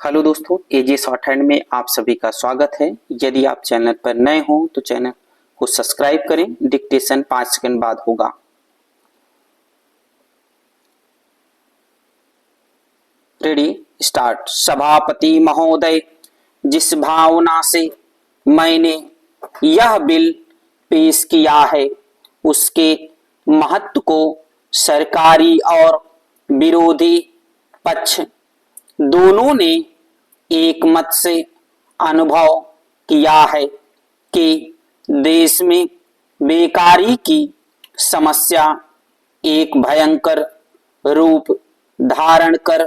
Hello दोस्तों, एजे short hand में आप सभी का स्वागत है। यदि आप चैनल पर नए हो तो चैनल को सब्सक्राइब करें। डिक्टेशन 5 सेकंड बाद होगा। Ready start. सभापति महोदय, जिस भावना से मैंने यह बिल पेश किया है उसके महत्व को सरकारी और विरोधी पक्ष दोनों ने एक मत से अनुभव किया है कि देश में बेकारी की समस्या एक भयंकर रूप धारण कर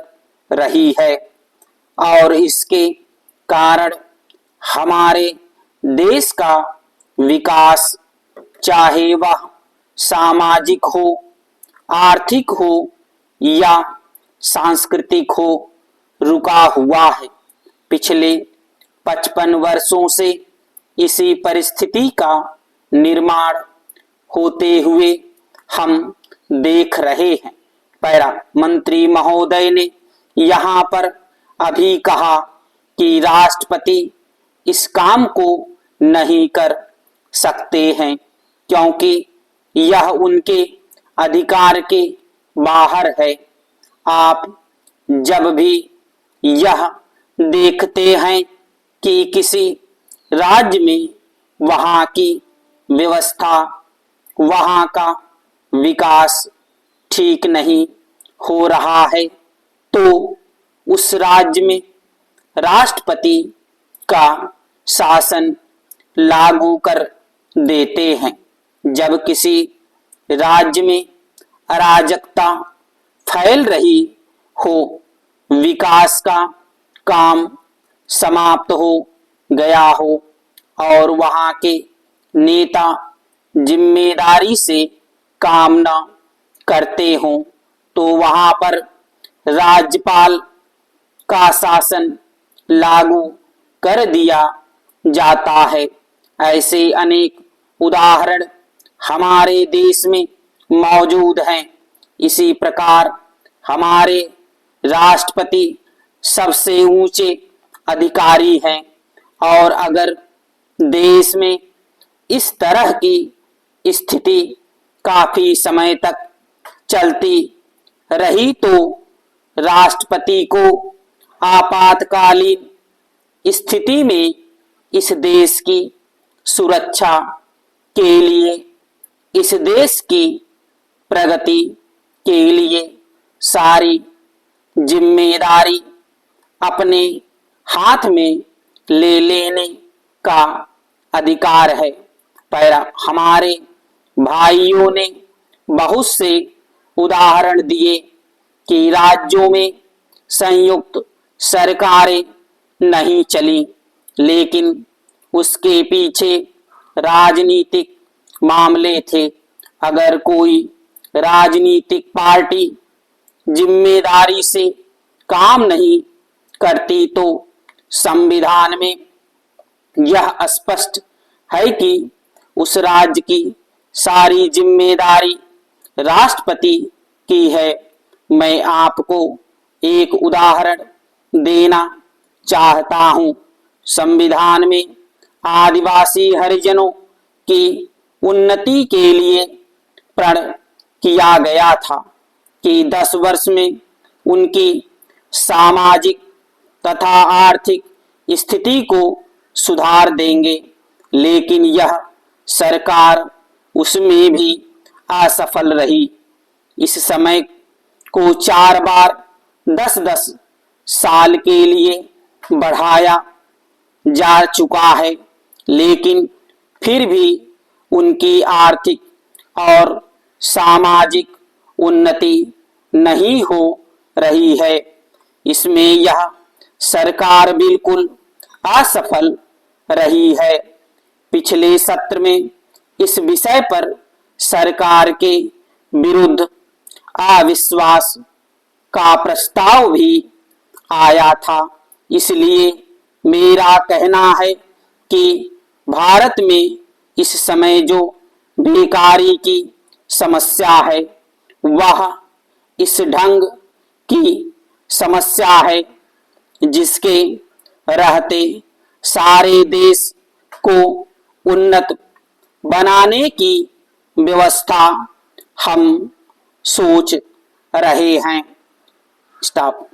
रही है और इसके कारण हमारे देश का विकास, चाहे वह सामाजिक हो, आर्थिक हो या सांस्कृतिक हो, रुका हुआ है। पिछले 55 वर्षों से इसी परिस्थिति का निर्माण होते हुए हम देख रहे हैं। पैरा मंत्री महोदय ने यहाँ पर अभी कहा कि राष्ट्रपति इस काम को नहीं कर सकते हैं क्योंकि यह उनके अधिकार के बाहर है। आप जब भी यह देखते हैं कि किसी राज्य में वहाँ की व्यवस्था, वहाँ का विकास ठीक नहीं हो रहा है तो उस राज्य में राष्ट्रपति का शासन लागू कर देते हैं। जब किसी राज्य में अराजकता फैल रही हो, विकास का काम समाप्त हो गया हो और वहाँ के नेता जिम्मेदारी से काम न करते हों तो वहाँ पर राज्यपाल का शासन लागू कर दिया जाता है। ऐसे अनेक उदाहरण हमारे देश में मौजूद हैं। इसी प्रकार हमारे राष्ट्रपति सबसे ऊंचे अधिकारी हैं और अगर देश में इस तरह की स्थिति काफी समय तक चलती रही तो राष्ट्रपति को आपातकालीन स्थिति में इस देश की सुरक्षा के लिए, इस देश की प्रगति के लिए सारी जिम्मेदारी अपने हाथ में ले लेने का अधिकार है। पैरा हमारे भाइयों ने बहुत से उदाहरण दिए कि राज्यों में संयुक्त सरकारें नहीं चली, लेकिन उसके पीछे राजनीतिक मामले थे। अगर कोई राजनीतिक पार्टी जिम्मेदारी से काम नहीं करती तो संविधान में यह स्पष्ट है कि उस राज्य की सारी जिम्मेदारी राष्ट्रपति की है। मैं आपको एक उदाहरण देना चाहता हूँ। संविधान में आदिवासी हरिजनों की उन्नति के लिए प्रण किया गया था कि 10 वर्ष में उनकी सामाजिक तथा आर्थिक स्थिति को सुधार देंगे, लेकिन यह सरकार उसमें भी असफल रही। इस समय को 4 बार 10-10 साल के लिए बढ़ाया जा चुका है, लेकिन फिर भी उनकी आर्थिक और सामाजिक उन्नति नहीं हो रही है। इसमें यह सरकार बिल्कुल असफल रही है। पिछले सत्र में इस विषय पर सरकार के विरुद्ध अविश्वास का प्रस्ताव भी आया था। इसलिए मेरा कहना है कि भारत में इस समय जो बेकारी की समस्या है वह इस ढंग की समस्या है। जिसके रहते सारे देश को उन्नत बनाने की व्यवस्था हम सोच रहे हैं। स्टॉप।